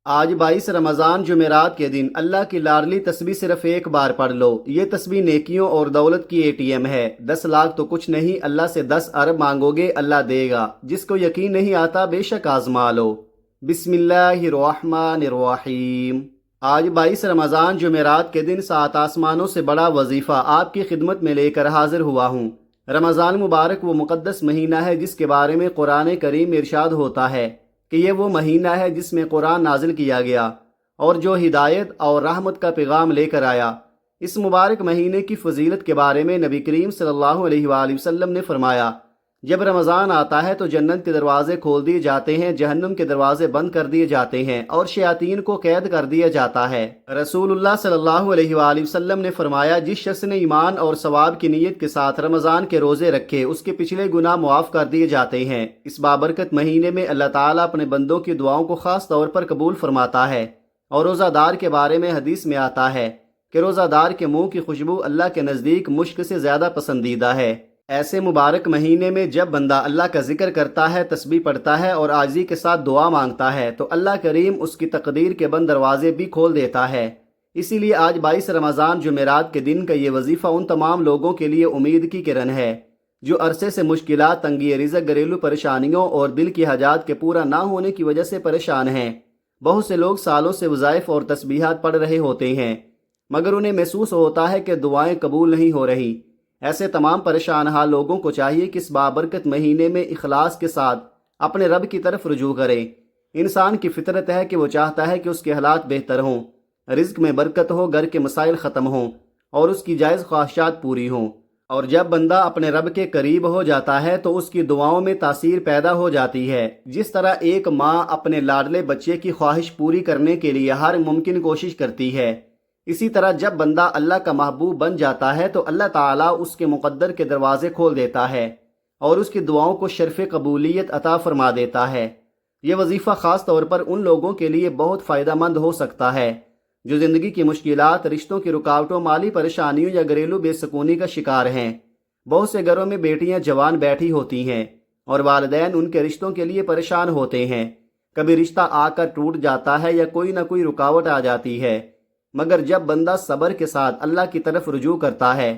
آج 22 رمضان جمعرات کے دن اللہ کی لاڈلی تسبیح صرف ایک بار پڑھ لو۔ یہ تسبیح نیکیوں اور دولت کی ATM ہے۔ 10 لاکھ تو کچھ نہیں، اللہ سے 10 ارب مانگو گے اللہ دے گا۔ جس کو یقین نہیں آتا بے شک آزما لو۔ بسم اللہ الرحمن الرحیم۔ آج 22 رمضان جمعرات کے دن 7 آسمانوں سے بڑا وظیفہ آپ کی خدمت میں لے کر حاضر ہوا ہوں۔ رمضان مبارک وہ مقدس مہینہ ہے جس کے بارے میں قرآن کریم ارشاد ہوتا ہے کہ یہ وہ مہینہ ہے جس میں قرآن نازل کیا گیا اور جو ہدایت اور رحمت کا پیغام لے کر آیا۔ اس مبارک مہینے کی فضیلت کے بارے میں نبی کریم صلی اللہ علیہ وآلہ وسلم نے فرمایا، جب رمضان آتا ہے تو جنت کے دروازے کھول دیے جاتے ہیں، جہنم کے دروازے بند کر دیے جاتے ہیں اور شیاطین کو قید کر دیا جاتا ہے۔ رسول اللہ صلی اللہ علیہ وآلہ وسلم نے فرمایا، جس شخص نے ایمان اور ثواب کی نیت کے ساتھ رمضان کے روزے رکھے اس کے پچھلے گناہ معاف کر دیے جاتے ہیں۔ اس بابرکت مہینے میں اللہ تعالیٰ اپنے بندوں کی دعاؤں کو خاص طور پر قبول فرماتا ہے، اور روزہ دار کے بارے میں حدیث میں آتا ہے کہ روزہ دار کے منہ کی خوشبو اللہ کے نزدیک مشک سے زیادہ پسندیدہ ہے۔ ایسے مبارک مہینے میں جب بندہ اللہ کا ذکر کرتا ہے، تسبیح پڑھتا ہے اور عاجزی کے ساتھ دعا مانگتا ہے تو اللہ کریم اس کی تقدیر کے بند دروازے بھی کھول دیتا ہے۔ اسی لیے آج 22 رمضان جمعرات کے دن کا یہ وظیفہ ان تمام لوگوں کے لیے امید کی کرن ہے جو عرصے سے مشکلات، تنگی رزق، گھریلو پریشانیوں اور دل کی حاجات کے پورا نہ ہونے کی وجہ سے پریشان ہیں۔ بہت سے لوگ سالوں سے وظائف اور تسبیحات پڑھ رہے ہوتے ہیں مگر انہیں محسوس ہوتا ہے کہ دعائیں قبول نہیں ہو رہی۔ ایسے تمام پریشان حال لوگوں کو چاہیے کہ اس بابرکت مہینے میں اخلاص کے ساتھ اپنے رب کی طرف رجوع کریں۔ انسان کی فطرت ہے کہ وہ چاہتا ہے کہ اس کے حالات بہتر ہوں، رزق میں برکت ہو، گھر کے مسائل ختم ہوں اور اس کی جائز خواہشات پوری ہوں۔ اور جب بندہ اپنے رب کے قریب ہو جاتا ہے تو اس کی دعاؤں میں تاثیر پیدا ہو جاتی ہے۔ جس طرح ایک ماں اپنے لاڈلے بچے کی خواہش پوری کرنے کے لیے ہر ممکن کوشش کرتی ہے، اسی طرح جب بندہ اللہ کا محبوب بن جاتا ہے تو اللہ تعالیٰ اس کے مقدر کے دروازے کھول دیتا ہے اور اس کی دعاؤں کو شرف قبولیت عطا فرما دیتا ہے۔ یہ وظیفہ خاص طور پر ان لوگوں کے لیے بہت فائدہ مند ہو سکتا ہے جو زندگی کی مشکلات، رشتوں کی رکاوٹوں، مالی پریشانیوں یا گھریلو بے سکونی کا شکار ہیں۔ بہت سے گھروں میں بیٹیاں جوان بیٹھی ہوتی ہیں اور والدین ان کے رشتوں کے لیے پریشان ہوتے ہیں۔ کبھی رشتہ آ کر ٹوٹ جاتا ہے یا کوئی نہ کوئی رکاوٹ آ جاتی ہے، مگر جب بندہ صبر کے ساتھ اللہ کی طرف رجوع کرتا ہے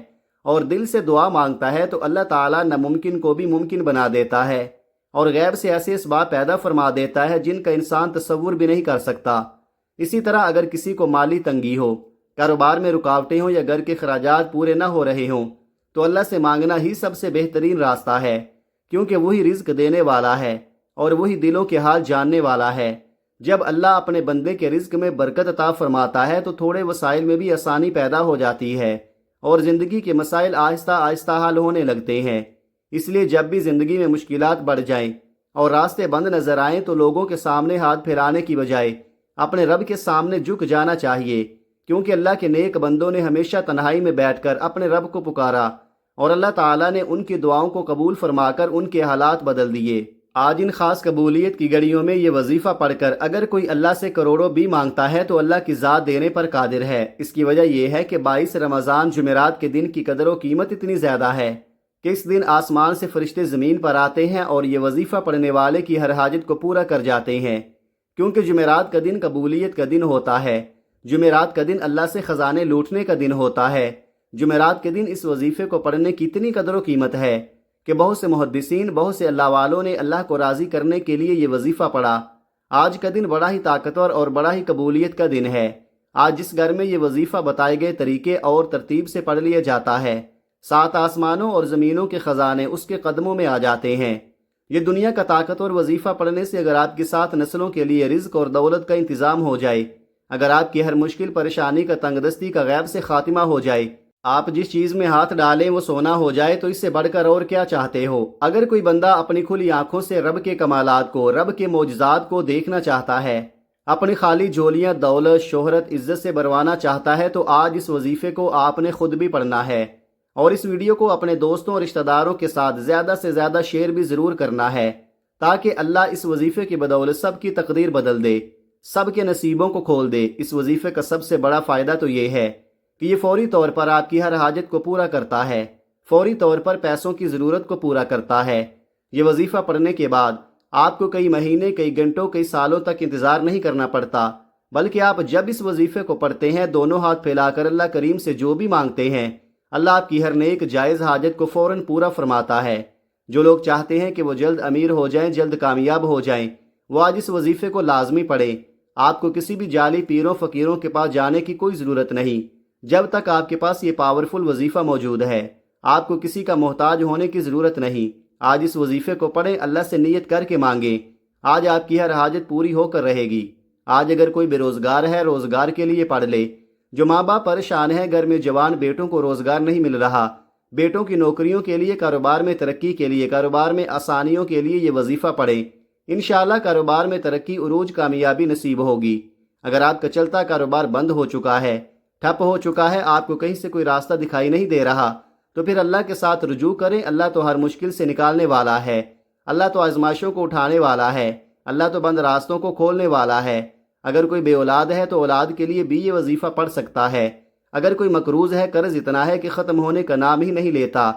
اور دل سے دعا مانگتا ہے تو اللہ تعالیٰ ناممکن کو بھی ممکن بنا دیتا ہے اور غیب سے ایسے اسباب پیدا فرما دیتا ہے جن کا انسان تصور بھی نہیں کر سکتا۔ اسی طرح اگر کسی کو مالی تنگی ہو، کاروبار میں رکاوٹیں ہوں یا گھر کے اخراجات پورے نہ ہو رہے ہوں تو اللہ سے مانگنا ہی سب سے بہترین راستہ ہے، کیونکہ وہی رزق دینے والا ہے اور وہی دلوں کے حال جاننے والا ہے۔ جب اللہ اپنے بندے کے رزق میں برکت عطا فرماتا ہے تو تھوڑے وسائل میں بھی آسانی پیدا ہو جاتی ہے اور زندگی کے مسائل آہستہ آہستہ حل ہونے لگتے ہیں۔ اس لیے جب بھی زندگی میں مشکلات بڑھ جائیں اور راستے بند نظر آئیں تو لوگوں کے سامنے ہاتھ پھیلانے کی بجائے اپنے رب کے سامنے جھک جانا چاہیے، کیونکہ اللہ کے نیک بندوں نے ہمیشہ تنہائی میں بیٹھ کر اپنے رب کو پکارا اور اللہ تعالیٰ نے ان کی دعاؤں کو قبول فرما کر ان کے حالات بدل دیے۔ آج ان خاص قبولیت کی گھڑیوں میں یہ وظیفہ پڑھ کر اگر کوئی اللہ سے کروڑوں بھی مانگتا ہے تو اللہ کی ذات دینے پر قادر ہے۔ اس کی وجہ یہ ہے کہ 22 رمضان جمعرات کے دن کی قدر و قیمت اتنی زیادہ ہے کہ اس دن آسمان سے فرشتے زمین پر آتے ہیں اور یہ وظیفہ پڑھنے والے کی ہر حاجت کو پورا کر جاتے ہیں، کیونکہ جمعرات کا دن قبولیت کا دن ہوتا ہے۔ جمعرات کا دن اللہ سے خزانے لوٹنے کا دن ہوتا ہے۔ جمعرات کے دن اس وظیفے کو پڑھنے کی اتنی قدر و قیمت ہے کہ بہت سے محدثین، بہت سے اللہ والوں نے اللہ کو راضی کرنے کے لیے یہ وظیفہ پڑھا۔ آج کا دن بڑا ہی طاقتور اور بڑا ہی قبولیت کا دن ہے۔ آج جس گھر میں یہ وظیفہ بتائے گئے طریقے اور ترتیب سے پڑھ لیا جاتا ہے، 7 آسمانوں اور زمینوں کے خزانے اس کے قدموں میں آ جاتے ہیں۔ یہ دنیا کا طاقتور وظیفہ پڑھنے سے اگر آپ کی 7 نسلوں کے لیے رزق اور دولت کا انتظام ہو جائے، اگر آپ کی ہر مشکل پریشانی کا تنگ دستی کا غیب سے خاتمہ ہو جائے، آپ جس چیز میں ہاتھ ڈالیں وہ سونا ہو جائے تو اس سے بڑھ کر اور کیا چاہتے ہو؟ اگر کوئی بندہ اپنی کھلی آنکھوں سے رب کے کمالات کو، رب کے معجزات کو دیکھنا چاہتا ہے، اپنی خالی جھولیاں دولت، شہرت، عزت سے بھروانا چاہتا ہے تو آج اس وظیفے کو آپ نے خود بھی پڑھنا ہے اور اس ویڈیو کو اپنے دوستوں اور رشتہ داروں کے ساتھ زیادہ سے زیادہ شیئر بھی ضرور کرنا ہے تاکہ اللہ اس وظیفے کی بدولت سب کی تقدیر بدل دے، سب کے نصیبوں کو کھول دے۔ اس وظیفے کا سب سے بڑا فائدہ تو یہ ہے کہ یہ فوری طور پر آپ کی ہر حاجت کو پورا کرتا ہے، فوری طور پر پیسوں کی ضرورت کو پورا کرتا ہے۔ یہ وظیفہ پڑھنے کے بعد آپ کو کئی مہینے، کئی گھنٹوں، کئی سالوں تک انتظار نہیں کرنا پڑتا، بلکہ آپ جب اس وظیفے کو پڑھتے ہیں دونوں ہاتھ پھیلا کر اللہ کریم سے جو بھی مانگتے ہیں، اللہ آپ کی ہر نیک جائز حاجت کو فوراً پورا فرماتا ہے۔ جو لوگ چاہتے ہیں کہ وہ جلد امیر ہو جائیں، جلد کامیاب ہو جائیں، وہ آج اس وظیفے کو لازمی پڑھیں۔ آپ کو کسی بھی جعلی پیروں فقیروں کے پاس جانے کی کوئی ضرورت نہیں، جب تک آپ کے پاس یہ پاورفل وظیفہ موجود ہے۔ آپ کو کسی کا محتاج ہونے کی ضرورت نہیں۔ آج اس وظیفے کو پڑھیں، اللہ سے نیت کر کے مانگیں، آج آپ کی ہر حاجت پوری ہو کر رہے گی۔ آج اگر کوئی بے روزگار ہے، روزگار کے لیے پڑھ لے۔ جو ماں باپ پریشان ہیں، گھر میں جوان بیٹوں کو روزگار نہیں مل رہا، بیٹوں کی نوکریوں کے لیے، کاروبار میں ترقی کے لیے، کاروبار میں آسانیوں کے لیے یہ وظیفہ پڑھیں۔ انشاءاللہ کاروبار میں ترقی، عروج، کامیابی نصیب ہوگی۔ اگر آپ کا چلتا کاروبار بند ہو چکا ہے، ٹھپ ہو چکا ہے، آپ کو کہیں سے کوئی راستہ دکھائی نہیں دے رہا، تو پھر اللہ کے ساتھ رجوع کریں۔ اللہ تو ہر مشکل سے نکالنے والا ہے، اللہ تو آزمائشوں کو اٹھانے والا ہے، اللہ تو بند راستوں کو کھولنے والا ہے۔ اگر کوئی بے اولاد ہے تو اولاد کے لیے بھی یہ وظیفہ پڑھ سکتا ہے۔ اگر کوئی مقروض ہے، قرض اتنا ہے کہ ختم ہونے کا نام ہی نہیں لیتا،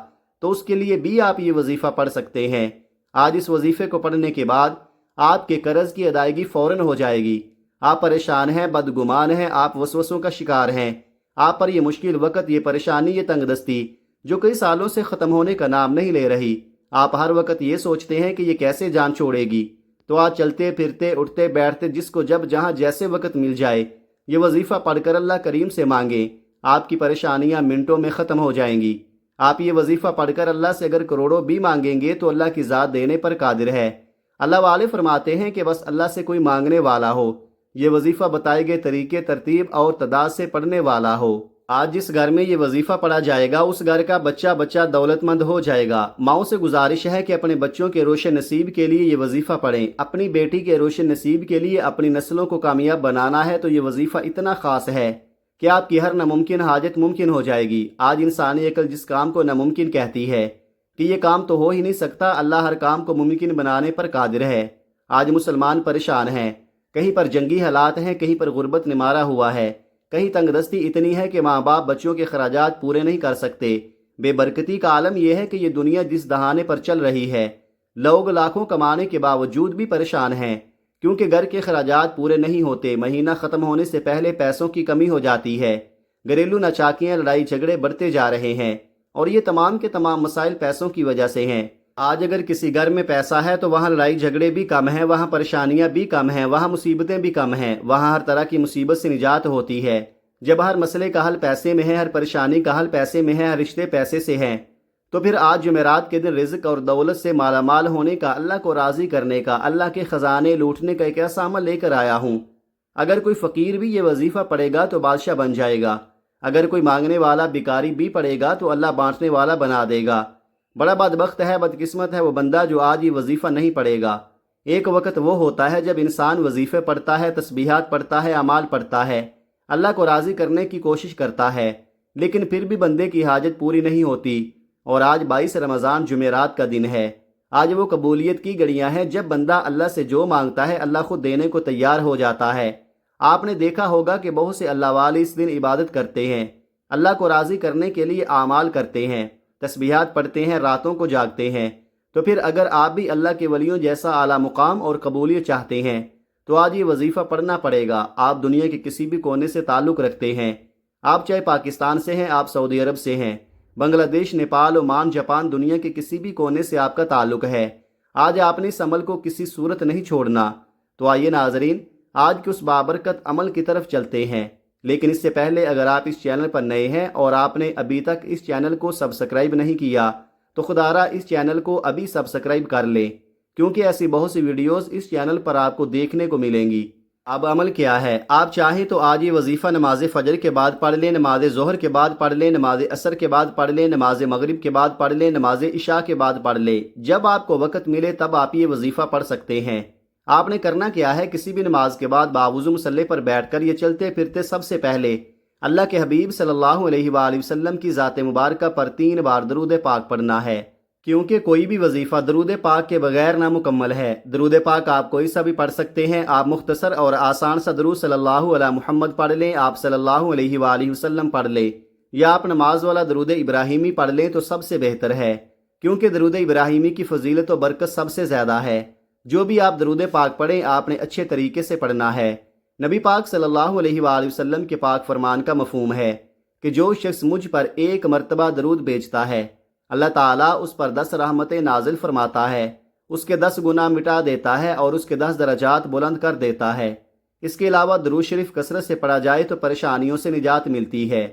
تو اس کے لیے بھی آپ یہ وظیفہ پڑھ سکتے ہیں۔ آج اس وظیفے کو پڑھنے کے بعد آپ کے قرض کی ادائیگی فوراً ہو جائے گی۔ آپ پریشان ہیں، بدگمان ہیں، آپ وسوسوں کا شکار ہیں، آپ پر یہ مشکل وقت، یہ پریشانی، یہ تنگ دستی جو کئی سالوں سے ختم ہونے کا نام نہیں لے رہی، آپ ہر وقت یہ سوچتے ہیں کہ یہ کیسے جان چھوڑے گی، تو آج چلتے پھرتے، اٹھتے بیٹھتے، جس کو جب جہاں جیسے وقت مل جائے، یہ وظیفہ پڑھ کر اللہ کریم سے مانگیں، آپ کی پریشانیاں منٹوں میں ختم ہو جائیں گی۔ آپ یہ وظیفہ پڑھ کر اللہ سے اگر کروڑوں بھی مانگیں گے تو اللہ کی ذات دینے پر قادر ہے۔ اللہ والے فرماتے ہیں کہ بس اللہ سے کوئی مانگنے والا ہو، یہ وظیفہ بتائے گئے طریقے، ترتیب اور تعداد سے پڑھنے والا ہو۔ آج جس گھر میں یہ وظیفہ پڑھا جائے گا اس گھر کا بچہ بچہ دولت مند ہو جائے گا۔ ماؤں سے گزارش ہے کہ اپنے بچوں کے روشن نصیب کے لیے یہ وظیفہ پڑھیں۔ اپنی بیٹی کے روشن نصیب کے لیے اپنی نسلوں کو کامیاب بنانا ہے تو یہ وظیفہ اتنا خاص ہے کہ آپ کی ہر ناممکن حاجت ممکن ہو جائے گی۔ آج انسانی عقل جس کام کو ناممکن کہتی ہے کہ یہ کام تو ہو ہی نہیں سکتا، اللہ ہر کام کو ممکن بنانے پر قادر ہے۔ آج مسلمان پریشان ہیں، کہیں پر جنگی حالات ہیں، کہیں پر غربت نے مارا ہوا ہے، کہیں تنگ دستی اتنی ہے کہ ماں باپ بچوں کے اخراجات پورے نہیں کر سکتے۔ بے برکتی کا عالم یہ ہے کہ یہ دنیا جس دہانے پر چل رہی ہے، لوگ لاکھوں کمانے کے باوجود بھی پریشان ہیں، کیونکہ گھر کے اخراجات پورے نہیں ہوتے، مہینہ ختم ہونے سے پہلے پیسوں کی کمی ہو جاتی ہے، گھریلو ناچاکیاں، لڑائی جھگڑے بڑھتے جا رہے ہیں، اور یہ تمام کے تمام مسائل پیسوں کی وجہ سے ہیں۔ آج اگر کسی گھر میں پیسہ ہے تو وہاں لڑائی جھگڑے بھی کم ہیں، وہاں پریشانیاں بھی کم ہیں، وہاں مصیبتیں بھی کم ہیں، وہاں ہر طرح کی مصیبت سے نجات ہوتی ہے۔ جب ہر مسئلے کا حل پیسے میں ہے، ہر پریشانی کا حل پیسے میں ہے، ہر رشتے پیسے سے ہیں، تو پھر آج جمعرات کے دن رزق اور دولت سے مالا مال ہونے کا، اللہ کو راضی کرنے کا، اللہ کے خزانے لوٹنے کا ایک ایسا عمل لے کر آیا ہوں۔ اگر کوئی فقیر بھی یہ وظیفہ پڑھے گا تو بادشاہ بن جائے گا، اگر کوئی مانگنے والا بھکاری بھی پڑھے گا تو اللہ بانٹنے والا بنا دے گا۔ بڑا بدبخت ہے، بدقسمت ہے وہ بندہ جو آج یہ وظیفہ نہیں پڑھے گا۔ ایک وقت وہ ہوتا ہے جب انسان وظیفے پڑھتا ہے، تسبیحات پڑھتا ہے، اعمال پڑھتا ہے، اللہ کو راضی کرنے کی کوشش کرتا ہے، لیکن پھر بھی بندے کی حاجت پوری نہیں ہوتی۔ اور آج 22 رمضان جمعرات کا دن ہے، آج وہ قبولیت کی گھڑیاں ہیں جب بندہ اللہ سے جو مانگتا ہے اللہ خود دینے کو تیار ہو جاتا ہے۔ آپ نے دیکھا ہوگا کہ بہت سے اللہ والے اس دن عبادت کرتے ہیں، اللہ کو راضی کرنے کے لیے اعمال کرتے ہیں، تسبیحات پڑھتے ہیں، راتوں کو جاگتے ہیں۔ تو پھر اگر آپ بھی اللہ کے ولیوں جیسا اعلیٰ مقام اور قبولیت چاہتے ہیں تو آج یہ وظیفہ پڑھنا پڑے گا۔ آپ دنیا کے کسی بھی کونے سے تعلق رکھتے ہیں، آپ چاہے پاکستان سے ہیں، آپ سعودی عرب سے ہیں، بنگلہ دیش، نیپال، عمان، جاپان، دنیا کے کسی بھی کونے سے آپ کا تعلق ہے، آج آپ نے اس عمل کو کسی صورت نہیں چھوڑنا۔ تو آئیے ناظرین، آج کے اس بابرکت عمل کی طرف چلتے ہیں، لیکن اس سے پہلے اگر آپ اس چینل پر نئے ہیں اور آپ نے ابھی تک اس چینل کو سبسکرائب نہیں کیا تو خدا را اس چینل کو ابھی سبسکرائب کر لیں، کیونکہ ایسی بہت سی ویڈیوز اس چینل پر آپ کو دیکھنے کو ملیں گی۔ اب عمل کیا ہے؟ آپ چاہیں تو آج یہ وظیفہ نماز فجر کے بعد پڑھ لیں، نماز ظہر کے بعد پڑھ لیں، نماز عصر کے بعد پڑھ لیں، نماز مغرب کے بعد پڑھ لیں، نماز عشاء کے بعد پڑھ لیں، جب آپ کو وقت ملے تب آپ یہ وظیفہ پڑھ سکتے ہیں۔ آپ نے کرنا کیا ہے، کسی بھی نماز کے بعد باوضو مصلی پر بیٹھ کر یہ چلتے پھرتے سب سے پہلے اللہ کے حبیب صلی اللہ علیہ وآلہ وسلم کی ذات مبارکہ پر 3 بار درود پاک پڑھنا ہے، کیونکہ کوئی بھی وظیفہ درود پاک کے بغیر نامکمل ہے۔ درود پاک آپ کوئی سا بھی پڑھ سکتے ہیں، آپ مختصر اور آسان سا درود صلی اللہ علیہ محمد پڑھ لیں، آپ صلی اللہ علیہ وآلہ وسلم پڑھ لیں، یا آپ نماز والا درود ابراہیمی پڑھ لیں تو سب سے بہتر ہے، کیونکہ درود ابراہیمی کی فضیلت و برکت سب سے زیادہ ہے۔ جو بھی آپ درود پاک پڑھیں آپ نے اچھے طریقے سے پڑھنا ہے۔ نبی پاک صلی اللہ علیہ وآلہ وسلم کے پاک فرمان کا مفہوم ہے کہ جو شخص مجھ پر ایک مرتبہ درود بھیجتا ہے اللہ تعالیٰ اس پر 10 رحمتیں نازل فرماتا ہے، اس کے 10 گناہ مٹا دیتا ہے اور اس کے 10 درجات بلند کر دیتا ہے۔ اس کے علاوہ درود شریف کثرت سے پڑھا جائے تو پریشانیوں سے نجات ملتی ہے۔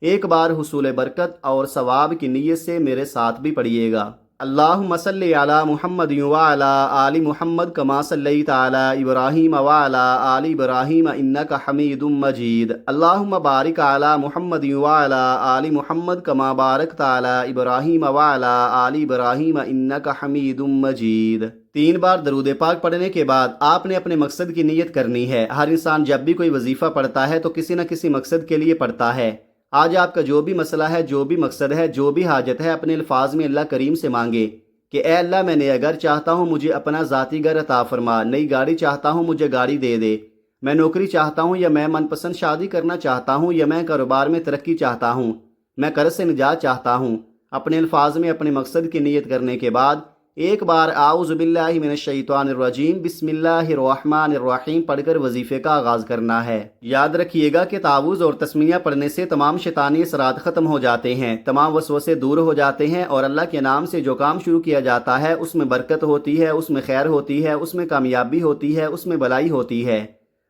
ایک بار حصول برکت اور ثواب کی نیت سے میرے ساتھ بھی پڑھیے گا۔ اللہم صلی علی محمد وعلی آل محمد کما صلیت علی ابراہیم وعلی آل ابراہیم انک حمید مجید۔ اللہم بارک علی محمد وعلی آل محمد کما بارکت علی ابراہیم وعلی آل ابراہیم انک حمید مجید۔ 3 بار درود پاک پڑھنے کے بعد آپ نے اپنے مقصد کی نیت کرنی ہے۔ ہر انسان جب بھی کوئی وظیفہ پڑھتا ہے تو کسی نہ کسی مقصد کے لیے پڑھتا ہے۔ آج آپ کا جو بھی مسئلہ ہے، جو بھی مقصد ہے، جو بھی حاجت ہے، اپنے الفاظ میں اللہ کریم سے مانگے کہ اے اللہ میں نیا گھر چاہتا ہوں، مجھے اپنا ذاتی گھر عطا فرما، نئی گاڑی چاہتا ہوں، مجھے گاڑی دے دے، میں نوکری چاہتا ہوں یا میں من پسند شادی کرنا چاہتا ہوں یا میں کاروبار میں ترقی چاہتا ہوں، میں قرض سے نجات چاہتا ہوں۔ اپنے الفاظ میں اپنے مقصد کی نیت کرنے کے بعد ایک بار اعوذ باللہ من الشیطان الرجیم بسم اللہ الرحمن الرحیم پڑھ کر وظیفے کا آغاز کرنا ہے۔ یاد رکھیے گا کہ تعوذ اور تسمیہ پڑھنے سے تمام شیطانی اثرات ختم ہو جاتے ہیں، تمام وسوسے دور ہو جاتے ہیں اور اللہ کے نام سے جو کام شروع کیا جاتا ہے اس میں برکت ہوتی ہے، اس میں خیر ہوتی ہے، اس میں کامیابی ہوتی ہے، اس میں بھلائی ہوتی ہے۔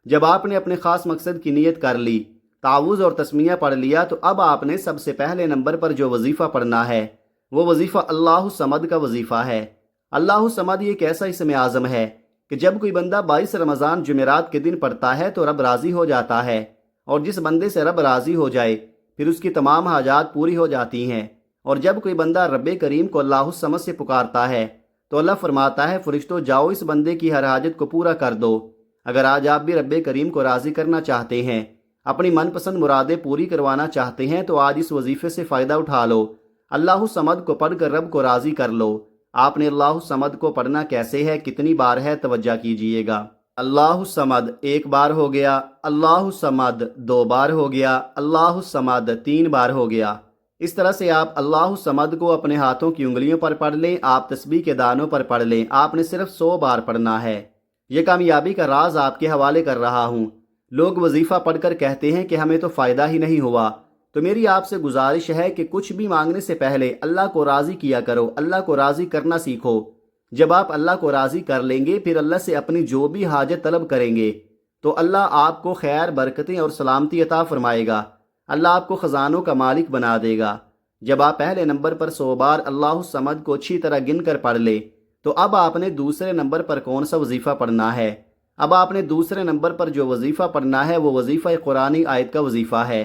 جب آپ نے اپنے خاص مقصد کی نیت کر لی، تعوذ اور تسمیہ پڑھ لیا، تو اب آپ نے سب سے پہلے نمبر پر جو وظیفہ پڑھنا ہے وہ وظیفہ اللہ الصمد کا وظیفہ ہے۔ اللہ الصمد یہ ایک ایسا اسم اعظم ہے کہ جب کوئی بندہ 22 رمضان جمعرات کے دن پڑھتا ہے تو رب راضی ہو جاتا ہے، اور جس بندے سے رب راضی ہو جائے پھر اس کی تمام حاجات پوری ہو جاتی ہیں۔ اور جب کوئی بندہ رب کریم کو اللہ الصمد سے پکارتا ہے تو اللہ فرماتا ہے فرشتوں جاؤ اس بندے کی ہر حاجت کو پورا کر دو۔ اگر آج آپ بھی رب کریم کو راضی کرنا چاہتے ہیں، اپنی من پسند مرادیں پوری کروانا چاہتے ہیں تو آج اس وظیفے سے فائدہ اٹھا لو۔ اللہ الصمد کو پڑھ کر رب کو راضی کر لو۔ آپ نے اللہ الصمد کو پڑھنا کیسے ہے، کتنی بار ہے، توجہ کیجئے گا۔ اللہ الصمد 1 بار ہو گیا، اللہ الصمد 2 بار ہو گیا، اللہ الصمد 3 بار ہو گیا۔ اس طرح سے آپ اللہ الصمد کو اپنے ہاتھوں کی انگلیوں پر پڑھ لیں، آپ تسبیح کے دانوں پر پڑھ لیں۔ آپ نے صرف 100 بار پڑھنا ہے۔ یہ کامیابی کا راز آپ کے حوالے کر رہا ہوں۔ لوگ وظیفہ پڑھ کر کہتے ہیں کہ ہمیں تو فائدہ ہی نہیں ہوا، تو میری آپ سے گزارش ہے کہ کچھ بھی مانگنے سے پہلے اللہ کو راضی کیا کرو، اللہ کو راضی کرنا سیکھو۔ جب آپ اللہ کو راضی کر لیں گے پھر اللہ سے اپنی جو بھی حاجت طلب کریں گے تو اللہ آپ کو خیر، برکتیں اور سلامتی عطا فرمائے گا۔ اللہ آپ کو خزانوں کا مالک بنا دے گا۔ جب آپ پہلے نمبر پر 100 بار اللہ الصمد کو اچھی طرح گن کر پڑھ لے تو اب آپ نے دوسرے نمبر پر کون سا وظیفہ پڑھنا ہے؟ اب آپ نے دوسرے نمبر پر جو وظیفہ پڑھنا ہے وہ وظیفہ قرآنی آیت کا وظیفہ ہے۔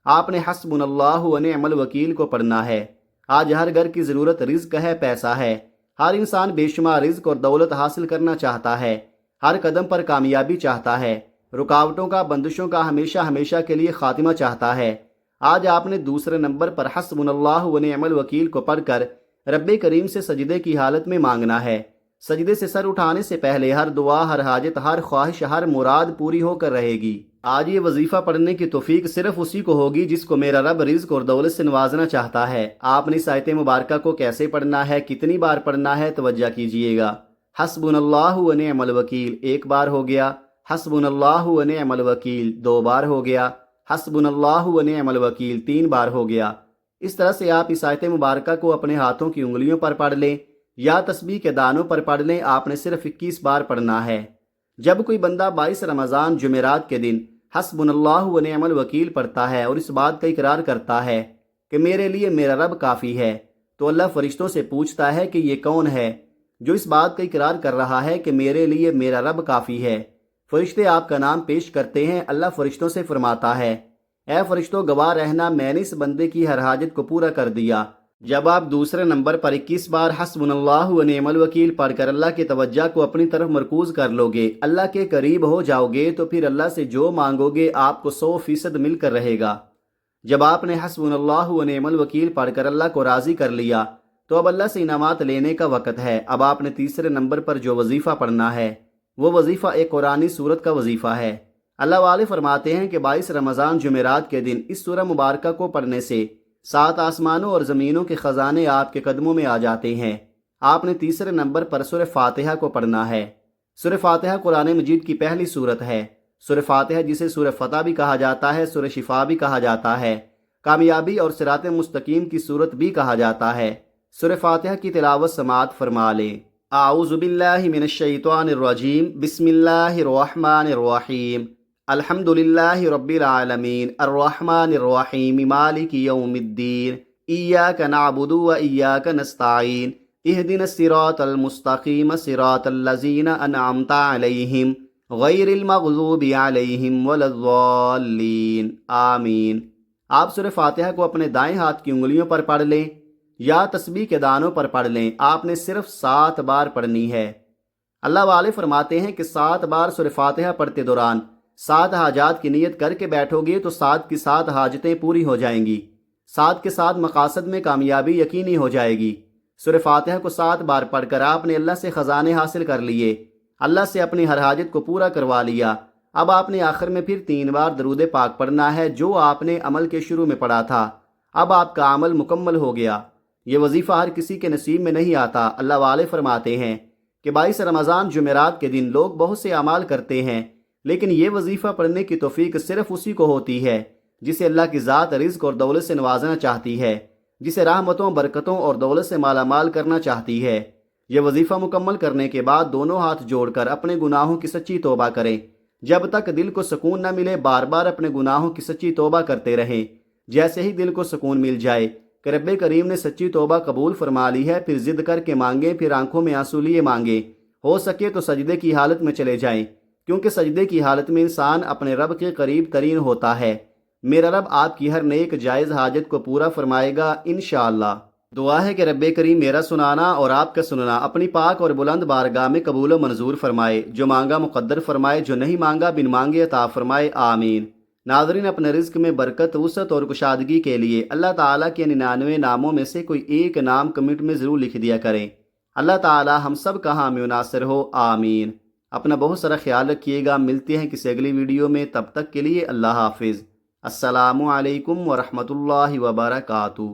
آپ نے حسبنا اللہ ونعم الوکیل کو پڑھنا ہے۔ آج ہر گھر کی ضرورت رزق ہے، پیسہ ہے۔ ہر انسان بے شمار رزق اور دولت حاصل کرنا چاہتا ہے، ہر قدم پر کامیابی چاہتا ہے، رکاوٹوں کا، بندشوں کا ہمیشہ کے لیے خاتمہ چاہتا ہے۔ آج آپ نے دوسرے نمبر پر حسبنا اللہ ونعم الوکیل کو پڑھ کر رب کریم سے سجدے کی حالت میں مانگنا ہے۔ سجدے سے سر اٹھانے سے پہلے ہر دعا، ہر حاجت، ہر خواہش، ہر مراد پوری ہو کر رہے گی۔ آج یہ وظیفہ پڑھنے کی توفیق صرف اسی کو ہوگی جس کو میرا رب رزق اور دولت سے نوازنا چاہتا ہے۔ آپ نے اس آیت مبارکہ کو کیسے پڑھنا ہے، کتنی بار پڑھنا ہے، توجہ کیجئے گا۔ حسبنا اللہ ونعم الوکیل 1 بار ہو گیا، حسبنا اللہ ونعم الوکیل 2 بار ہو گیا، حسبنا اللہ ونعم الوکیل 3 بار ہو گیا۔ اس طرح سے آپ اس آیت مبارکہ کو اپنے ہاتھوں کی انگلیوں پر پڑھ لیں یا تسبیح کے دانوں پر پڑھ لیں۔ آپ نے صرف 21 بار پڑھنا ہے۔ جب کوئی بندہ 22 رمضان جمعرات کے دن حسبنا اللہ ونعم الوکیل پڑھتا ہے اور اس بات کا اقرار کرتا ہے کہ میرے لیے میرا رب کافی ہے، تو اللہ فرشتوں سے پوچھتا ہے کہ یہ کون ہے جو اس بات کا اقرار کر رہا ہے کہ میرے لیے میرا رب کافی ہے؟ فرشتے آپ کا نام پیش کرتے ہیں۔ اللہ فرشتوں سے فرماتا ہے اے فرشتوں گواہ رہنا، میں نے اس بندے کی ہر حاجت کو پورا کر دیا۔ جب آپ دوسرے نمبر پر 21 بار حسبنا اللہ ونعم الوکیل پڑھ کر اللہ کی توجہ کو اپنی طرف مرکوز کر لو گے، اللہ کے قریب ہو جاؤ گے، تو پھر اللہ سے جو مانگو گے آپ کو 100% مل کر رہے گا۔ جب آپ نے حسبنا اللہ ونعم الوکیل پڑھ کر اللہ کو راضی کر لیا تو اب اللہ سے انعامات لینے کا وقت ہے۔ اب آپ نے تیسرے نمبر پر جو وظیفہ پڑھنا ہے وہ وظیفہ ایک قرآنی سورت کا وظیفہ ہے۔ اللہ والے فرماتے ہیں کہ 22 رمضان جمعرات کے دن اس سورہ مبارکہ کو پڑھنے سے 7 آسمانوں اور زمینوں کے خزانے آپ کے قدموں میں آ جاتے ہیں۔ آپ نے تیسرے نمبر پر سورہ فاتحہ کو پڑھنا ہے۔ سورہ فاتحہ قرآن مجید کی پہلی سورت ہے۔ سورہ فاتحہ جسے سورہ فتح بھی کہا جاتا ہے، سورہ شفا بھی کہا جاتا ہے، کامیابی اور صراط مستقیم کی سورت بھی کہا جاتا ہے۔ سورہ فاتحہ کی تلاوت سماعت فرما لیں۔ اعوذ باللہ من الشیطان الرجیم، بسم اللہ الرحمن الرحیم، الحمد للہ رب العالمین، الرحمن الرحیم، مالک یوم الدین، ایاک نعبد و ایاک نستعین، اہدنا الصراط المستقیم، صراط الذین انعمت علیہم غیر المغضوب علیہم ولا الضالین، آمین۔ آپ سورہ فاتحہ کو اپنے دائیں ہاتھ کی انگلیوں پر پڑھ لیں یا تسبیح کے دانوں پر پڑھ لیں۔ آپ نے صرف 7 بار پڑھنی ہے۔ اللہ والے فرماتے ہیں کہ 7 بار سورہ فاتحہ پڑھتے دوران 7 حاجات کی نیت کر کے بیٹھو گے تو 7 کی 7 حاجتیں پوری ہو جائیں گی، 7 کے 7 مقاصد میں کامیابی یقینی ہو جائے گی۔ سورہ فاتحہ کو 7 بار پڑھ کر آپ نے اللہ سے خزانے حاصل کر لیے، اللہ سے اپنی ہر حاجت کو پورا کروا لیا۔ اب آپ نے آخر میں پھر 3 بار درود پاک پڑھنا ہے جو آپ نے عمل کے شروع میں پڑھا تھا۔ اب آپ کا عمل مکمل ہو گیا۔ یہ وظیفہ ہر کسی کے نصیب میں نہیں آتا۔ اللہ والے فرماتے ہیں کہ 22 رمضان جمعرات کے دن لوگ بہت سے اعمال کرتے ہیں، لیکن یہ وظیفہ پڑھنے کی توفیق صرف اسی کو ہوتی ہے جسے اللہ کی ذات رزق اور دولت سے نوازنا چاہتی ہے، جسے رحمتوں، برکتوں اور دولت سے مالا مال کرنا چاہتی ہے۔ یہ وظیفہ مکمل کرنے کے بعد دونوں ہاتھ جوڑ کر اپنے گناہوں کی سچی توبہ کریں۔ جب تک دل کو سکون نہ ملے بار بار اپنے گناہوں کی سچی توبہ کرتے رہیں۔ جیسے ہی دل کو سکون مل جائے کہ رب کریم نے سچی توبہ قبول فرما لی ہے، پھر ضد کر کے مانگیں، پھر آنکھوں میں آنسو لیے مانگیں۔ ہو سکے تو سجدے کی حالت میں چلے جائیں، کیونکہ سجدے کی حالت میں انسان اپنے رب کے قریب ترین ہوتا ہے۔ میرا رب آپ کی ہر نیک جائز حاجت کو پورا فرمائے گا انشاءاللہ۔ دعا ہے کہ رب کریم میرا سنانا اور آپ کا سننا اپنی پاک اور بلند بارگاہ میں قبول و منظور فرمائے، جو مانگا مقدر فرمائے، جو نہیں مانگا بن مانگے عطا فرمائے، آمین۔ ناظرین، اپنے رزق میں برکت، وسعت اور کشادگی کے لیے اللہ تعالیٰ کے 99 ناموں میں سے کوئی ایک نام کمنٹ میں ضرور لکھ دیا کریں۔ اللہ تعالیٰ ہم سب کا حامی و ناصر ہو، آمین۔ اپنا بہت سارا خیال رکھیے گا۔ ملتے ہیں کسی اگلی ویڈیو میں، تب تک کے لیے اللہ حافظ۔ السلام علیکم ورحمۃ اللہ وبرکاتہ۔